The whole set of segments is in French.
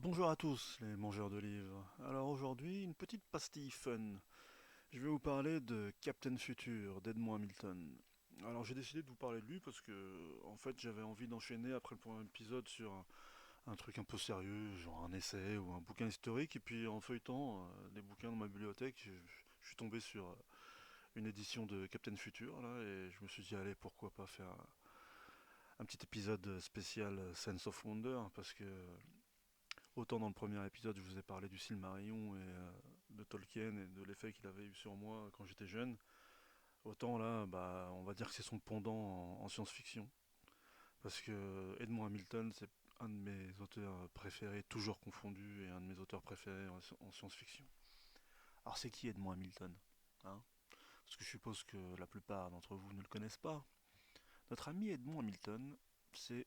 Bonjour à tous les mangeurs de livres. Alors aujourd'hui, une petite pastille fun. Je vais vous parler de Captain Future d'Edmond Hamilton. Alors j'ai décidé de vous parler de lui parce que en fait j'avais envie d'enchaîner après le premier épisode sur un truc un peu sérieux, genre un essai ou un bouquin historique, et puis en feuilletant des bouquins dans ma bibliothèque, je suis tombé sur une édition de Captain Future là, et je me suis dit allez pourquoi pas faire un petit épisode spécial Sense of Wonder parce que autant dans le premier épisode, je vous ai parlé du Silmarillion et de Tolkien et de l'effet qu'il avait eu sur moi quand j'étais jeune. Autant là, bah, on va dire que c'est son pendant en science-fiction. Parce que Edmond Hamilton, c'est un de mes auteurs préférés, toujours confondu, et un de mes auteurs préférés en science-fiction. Alors c'est qui Edmond Hamilton, hein? Parce que je suppose que la plupart d'entre vous ne le connaissent pas. Notre ami Edmond Hamilton, c'est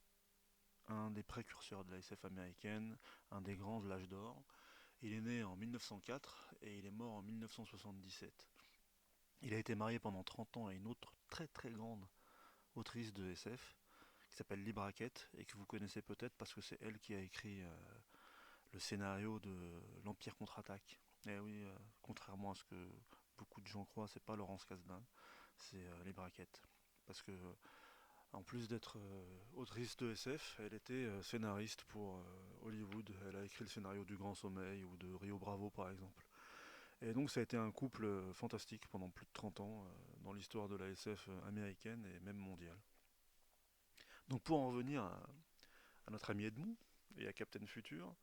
un des précurseurs de la SF américaine, un des grands de l'âge d'or. Il est né en 1904 et il est mort en 1977. Il a été marié pendant 30 ans à une autre très très grande autrice de SF qui s'appelle Lee Brackett et que vous connaissez peut-être parce que c'est elle qui a écrit le scénario de l'Empire contre-attaque. Et oui, contrairement à ce que beaucoup de gens croient, c'est pas Laurence Kasdan, c'est Lee Brackett. Parce que en plus d'être autrice de SF, elle était scénariste pour Hollywood. Elle a écrit le scénario du Grand Sommeil ou de Rio Bravo par exemple. Et donc ça a été un couple fantastique pendant plus de 30 ans dans l'histoire de la SF américaine et même mondiale. Donc pour en revenir à notre ami Edmond et à Captain Future,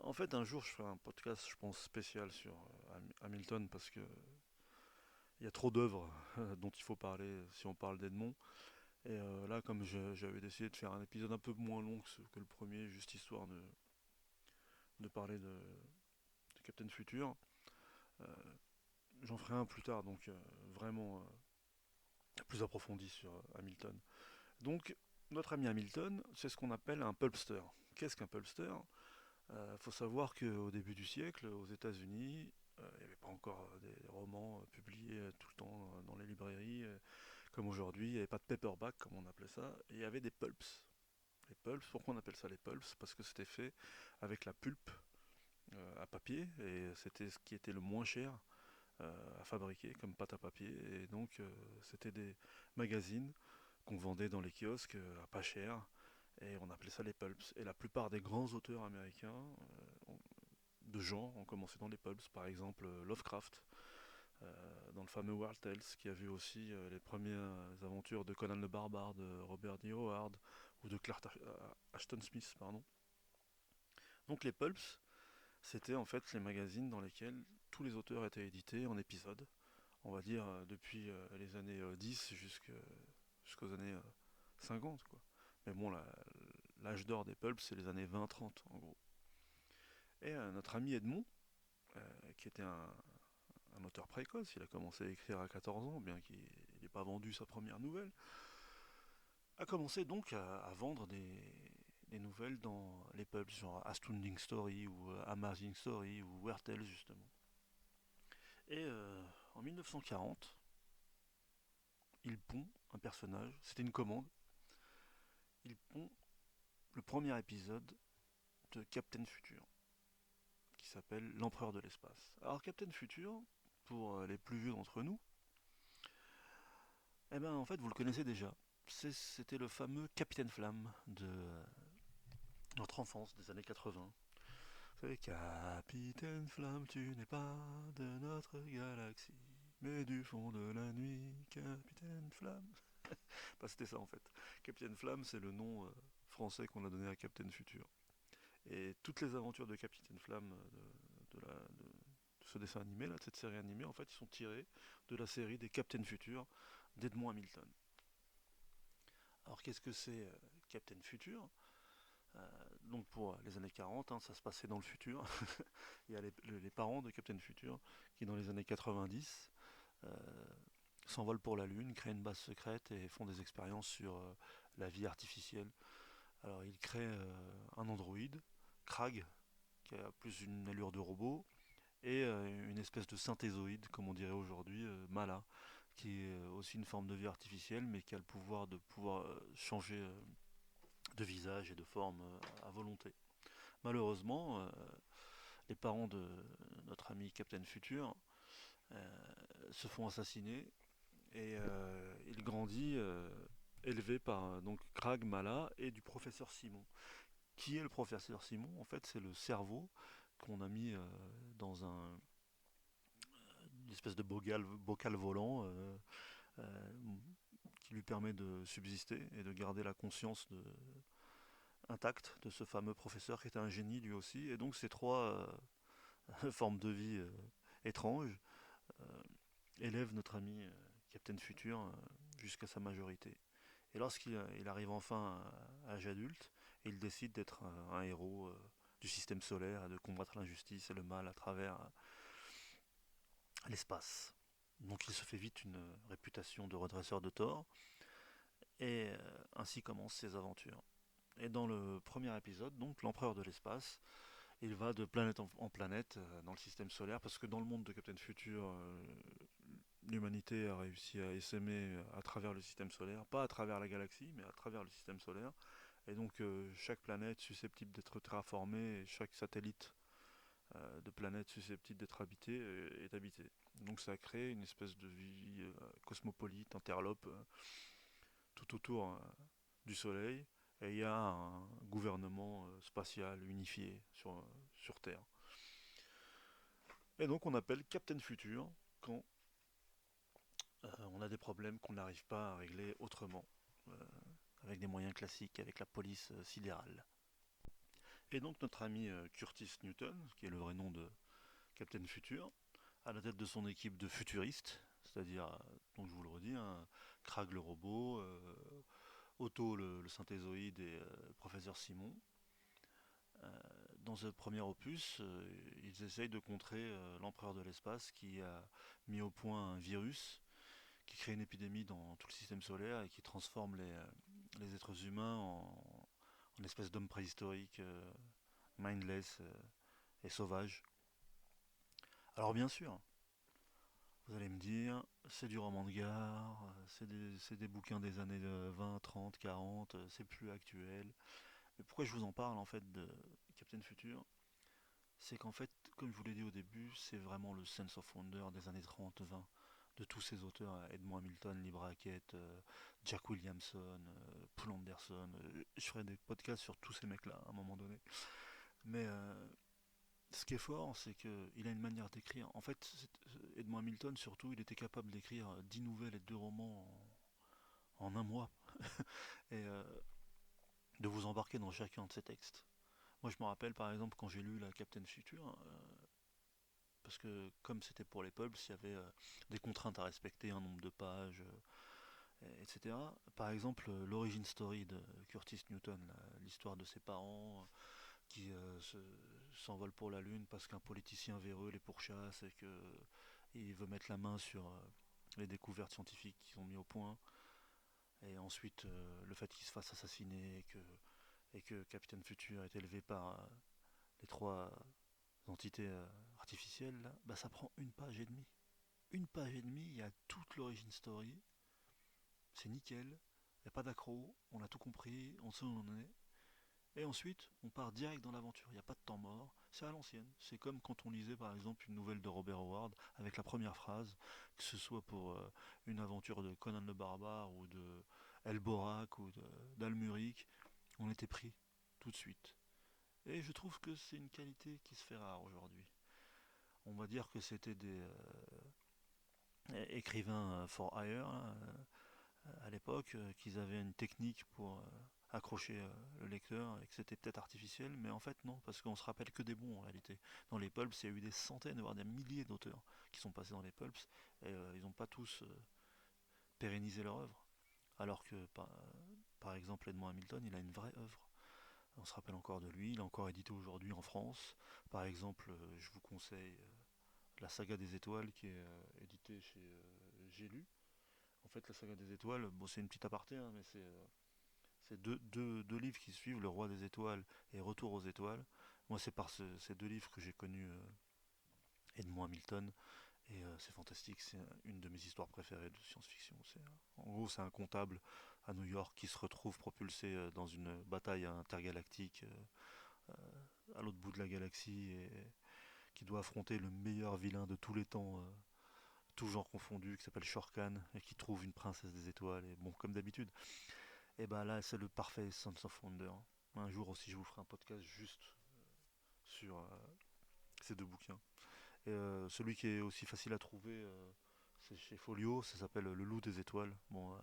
en fait un jour je ferai un podcast je pense spécial sur Hamilton parce que il y a trop d'œuvres dont il faut parler si on parle d'Edmond. Et là comme j'avais décidé de faire un épisode un peu moins long que le premier, juste histoire de parler de Captain Future, euh, j'en ferai un plus tard, donc vraiment plus approfondi sur Hamilton. Donc, notre ami Hamilton, c'est ce qu'on appelle un pulpster. Qu'est-ce qu'un pulpster? Il faut savoir qu'au début du siècle, aux États-Unis, il n'y avait pas encore des romans publiés tout le temps dans les librairies comme aujourd'hui. Il n'y avait pas de paperback, comme on appelait ça. Et il y avait des pulps. Les pulps, pourquoi on appelle ça les pulps? Parce que c'était fait avec la pulpe à papier et c'était ce qui était le moins cher à fabriquer comme pâte à papier. Et donc, c'était des magazines qu'on vendait dans les kiosques à pas cher. Et on appelait ça les pulps. Et la plupart des grands auteurs américains de genre ont commencé dans les pulps. Par exemple, Lovecraft, dans le fameux World Tales, qui a vu aussi les premières aventures de Conan le Barbare, de Robert D. Howard, ou de Clark Ashton Smith, pardon. Donc les pulps, c'était en fait les magazines dans lesquels tous les auteurs étaient édités en épisodes, on va dire depuis les années 10 jusqu'aux années 50, quoi. Mais bon, l'âge d'or des pulps, c'est les années 20-30, en gros. Et notre ami Edmond, qui était un auteur précoce, il a commencé à écrire à 14 ans, bien qu'il n'ait pas vendu sa première nouvelle, a commencé donc à vendre des nouvelles dans les pulps, genre Astounding Story ou Amazing Story ou Weird Tales, justement. Et en 1940, il pond un personnage, c'était une commande, il pond le premier épisode de Captain Future, qui s'appelle L'Empereur de l'espace. Alors Captain Future, pour les plus vieux d'entre nous, eh ben en fait vous le connaissez déjà. C'était le fameux Capitaine Flamme de notre enfance des années 80. Vous savez, Capitaine Flamme, tu n'es pas de notre galaxie, mais du fond de la nuit, Capitaine Flamme. Bah, c'était ça en fait. Capitaine Flamme, c'est le nom français qu'on a donné à Captain Future. Et toutes les aventures de Capitaine Flamme de ce dessin animé, là, de cette série animée, en fait, ils sont tirés de la série des Captain Future d'Edmond Hamilton. Alors, qu'est-ce que c'est Captain Future? Donc, pour les années 40, hein, ça se passait dans le futur. Il y a les parents de Captain Future qui, dans les années 90, euh, s'envolent pour la Lune, créent une base secrète et font des expériences sur la vie artificielle. Alors, ils créent un androïde, Krag, qui a plus une allure de robot, et une espèce de synthézoïde, comme on dirait aujourd'hui, Mala, qui est aussi une forme de vie artificielle, mais qui a le pouvoir de pouvoir changer de visage et de forme à volonté. Malheureusement, les parents de notre ami Captain Future se font assassiner et il grandit élevé par donc Krag Mala et du professeur Simon. Qui est le professeur Simon? En fait, c'est le cerveau qu'on a mis dans une espèce de bocal volant euh, qui lui permet de subsister et de garder la conscience intacte de ce fameux professeur qui était un génie lui aussi. Et donc ces trois formes de vie étranges euh, élèvent notre ami Captain Future jusqu'à sa majorité. Et lorsqu'il il arrive enfin à l'âge adulte, il décide d'être un héros du système solaire, et de combattre l'injustice et le mal à travers l'espace. Donc il se fait vite une réputation de redresseur de tort, et ainsi commencent ses aventures. Et dans le premier épisode, donc l'empereur de l'espace, il va de planète en planète dans le système solaire, parce que dans le monde de Captain Future, l'humanité a réussi à essaimer à travers le système solaire, pas à travers la galaxie, mais à travers le système solaire. Et donc chaque planète susceptible d'être terraformée, et chaque satellite de planète susceptible d'être habité est habité. Donc ça a créé une espèce de vie cosmopolite, interlope, tout autour du Soleil. Et il y a un gouvernement spatial unifié sur Terre. Et donc on appelle Captain Future quand on a des problèmes qu'on n'arrive pas à régler autrement, euh, avec des moyens classiques, avec la police sidérale. Et donc notre ami Curtis Newton, qui est le vrai nom de Captain Future, à la tête de son équipe de futuristes, c'est-à-dire, donc je vous le redis, hein, Krag le robot, Otto le synthézoïde et professeur Simon. Dans ce premier opus, ils essayent de contrer l'empereur de l'espace qui a mis au point un virus qui crée une épidémie dans tout le système solaire et qui transforme les êtres humains en espèces d'hommes préhistoriques, mindless et sauvages. Alors bien sûr, vous allez me dire, c'est du roman de gare, c'est des bouquins des années 20, 30, 40, c'est plus actuel. Mais pourquoi je vous en parle en fait de Captain Future? C'est qu'en fait, comme je vous l'ai dit au début, c'est vraiment le sense of wonder des années 30-20 de tous ces auteurs, Edmond Hamilton, Lee Brackett, Jack Williamson, Poul Anderson. Je ferai des podcasts sur tous ces mecs-là à un moment donné. Mais ce qui est fort, c'est qu'il a une manière d'écrire. En fait, Edmond Hamilton, surtout, il était capable d'écrire 10 nouvelles et 2 romans en un mois. Et de vous embarquer dans chacun de ces textes. Moi, je me rappelle, par exemple, quand j'ai lu la Captain Future, parce que comme c'était pour les pubs, il y avait des contraintes à respecter, un nombre de pages, etc. Par exemple, l'origin story de Curtis Newton, l'histoire de ses parents qui s'envolent pour la Lune parce qu'un politicien véreux les pourchasse et qu'il veut mettre la main sur les découvertes scientifiques qu'ils ont mis au point. Et ensuite, le fait qu'il se fasse assassiner et que Capitaine Futur est élevé par les trois entités artificielles, là, bah, ça prend une page et demie. Une page et demie, il y a toute l'origin story, c'est nickel, il n'y a pas d'accro, on a tout compris, on sait où on en est. Et ensuite, on part direct dans l'aventure, il n'y a pas de temps mort, c'est à l'ancienne. C'est comme quand on lisait par exemple une nouvelle de Robert Howard avec la première phrase, que ce soit pour une aventure de Conan le Barbare ou de Elborak ou d'Almuric, on était pris tout de suite. Et je trouve que c'est une qualité qui se fait rare aujourd'hui. On va dire que c'était des écrivains for hire hein, à l'époque, qu'ils avaient une technique pour accrocher le lecteur et que c'était peut-être artificiel, mais en fait non, parce qu'on se rappelle que des bons en réalité. Dans les pulps, il y a eu des centaines, voire des milliers d'auteurs qui sont passés dans les pulps et ils n'ont pas tous pérennisé leur œuvre. Alors que par exemple Edmond Hamilton, il a une vraie œuvre. On se rappelle encore de lui, il est encore édité aujourd'hui en France. Par exemple, je vous conseille la saga des étoiles qui est éditée chez J'ai lu. En fait, la saga des étoiles, bon, c'est une petite aparté, hein, mais c'est deux livres qui suivent, Le Roi des Étoiles et Retour aux Étoiles. Moi, c'est par ces deux livres que j'ai connu Edmond Hamilton, et c'est fantastique, c'est une de mes histoires préférées de science-fiction. En gros, c'est un comptable à New York qui se retrouve propulsé dans une bataille intergalactique à l'autre bout de la galaxie et qui doit affronter le meilleur vilain de tous les temps, tout genre confondu, qui s'appelle Shor Khan et qui trouve une princesse des étoiles. Et bon, comme d'habitude, et ben là, c'est le parfait Sons of Wonder. Un jour aussi, je vous ferai un podcast juste sur ces deux bouquins. Et celui qui est aussi facile à trouver, c'est chez Folio, ça s'appelle Le Loup des étoiles. Bon,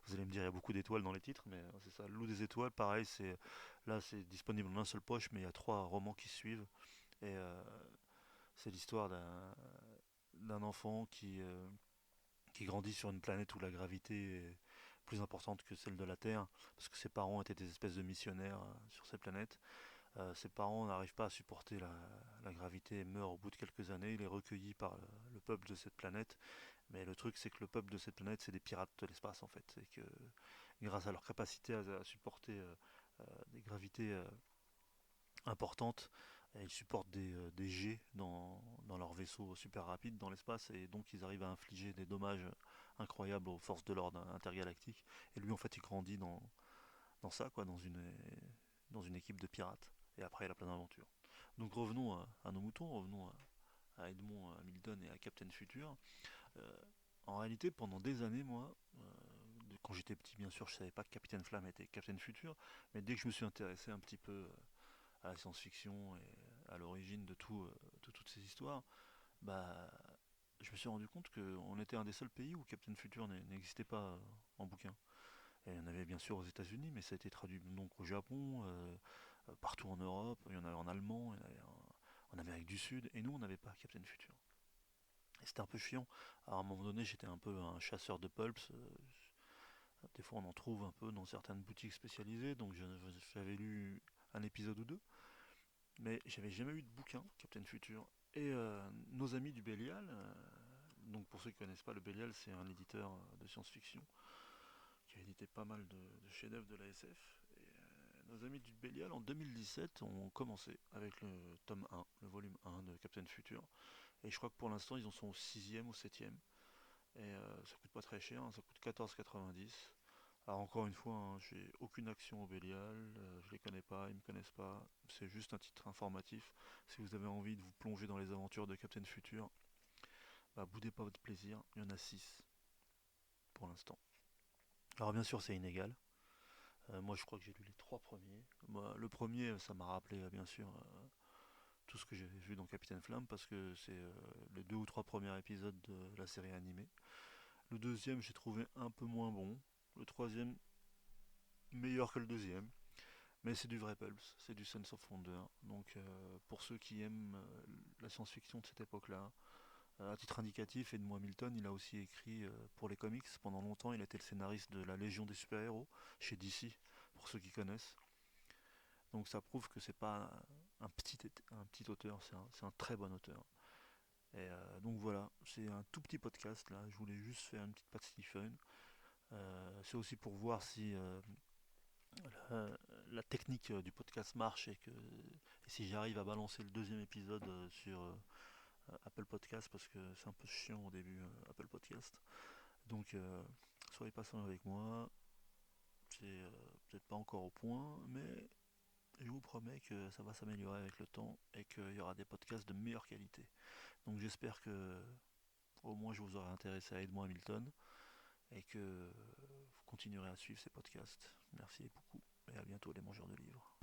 vous allez me dire, il y a beaucoup d'étoiles dans les titres, mais c'est ça. Le Loup des étoiles, pareil, là c'est disponible en un seul poche, mais il y a trois romans qui suivent. Et c'est l'histoire d'un enfant qui grandit sur une planète où la gravité est plus importante que celle de la Terre, parce que ses parents étaient des espèces de missionnaires sur cette planète. Ses parents n'arrivent pas à supporter la gravité et meurent au bout de quelques années. Il est recueilli par le peuple de cette planète. Mais le truc, c'est que le peuple de cette planète, c'est des pirates de l'espace, en fait. Et que grâce à leur capacité à supporter des gravités importantes, ils supportent des jets dans leur vaisseau super rapide dans l'espace. Et donc, ils arrivent à infliger des dommages incroyables aux forces de l'ordre intergalactiques. Et lui, en fait, il grandit dans ça, quoi, dans une équipe de pirates. Et après, il a plein d'aventures. Donc revenons à nos moutons, revenons à Edmond Hamilton et à Captain Future. Euh, En réalité, pendant des années, moi, quand j'étais petit, bien sûr, je savais pas que Capitaine Flamme était Captain Future, mais dès que je me suis intéressé un petit peu à la science-fiction et à l'origine de toutes ces histoires, bah, je me suis rendu compte qu'on était un des seuls pays où Captain Future n'existait pas en bouquin. Et il y en avait bien sûr aux États-Unis, mais ça a été traduit donc au Japon, partout en Europe, il y en avait en allemand, il y en avait en Amérique du Sud, et nous on n'avait pas Captain Future. Et c'était un peu chiant. Alors, à un moment donné, j'étais un peu un chasseur de pulps. Des fois, on en trouve un peu dans certaines boutiques spécialisées, donc j'avais lu un épisode ou deux, mais j'avais jamais eu de bouquin, Captain Future. Et nos amis du Bélial, donc pour ceux qui ne connaissent pas, le Bélial, c'est un éditeur de science-fiction qui a édité pas mal de chefs-d'œuvre de la SF. Et nos amis du Bélial, en 2017, ont commencé avec le tome 1, le volume 1 de Captain Future. Et je crois que pour l'instant, ils en sont au sixième ou septième. Et ça coûte pas très cher, hein, ça coûte 14,90. Alors encore une fois, hein, j'ai aucune action au Bélial, je les connais pas, ils me connaissent pas, c'est juste un titre informatif. Si vous avez envie de vous plonger dans les aventures de Captain Future, bah boudez pas votre plaisir, il y en a 6 pour l'instant. Alors bien sûr c'est inégal. Moi je crois que j'ai lu les trois premiers. Moi, le premier ça m'a rappelé bien sûr tout ce que j'avais vu dans Capitaine Flamme parce que c'est les deux ou trois premiers épisodes de la série animée. Le deuxième j'ai trouvé un peu moins bon. Le troisième meilleur que le deuxième. Mais c'est du vrai Pulps, c'est du Sense of Wonder. Donc pour ceux qui aiment la science-fiction de cette époque-là, à titre indicatif, Edmond Hamilton, il a aussi écrit pour les comics. Pendant longtemps, il a été le scénariste de la Légion des super-héros chez DC, pour ceux qui connaissent. Donc ça prouve que c'est pas un petit auteur, c'est un très bon auteur. Et donc voilà, c'est un tout petit podcast là. Je voulais juste faire une petite partie fun. C'est aussi pour voir si la technique du podcast marche et si j'arrive à balancer le deuxième épisode sur Apple Podcast parce que c'est un peu chiant au début Apple Podcast. Donc soyez patient avec moi. C'est peut-être pas encore au point, mais je vous promets que ça va s'améliorer avec le temps et qu'il y aura des podcasts de meilleure qualité. Donc j'espère que au moins je vous aurai intéressé à Edmond Hamilton et que vous continuerez à suivre ces podcasts. Merci beaucoup et à bientôt les mangeurs de livres.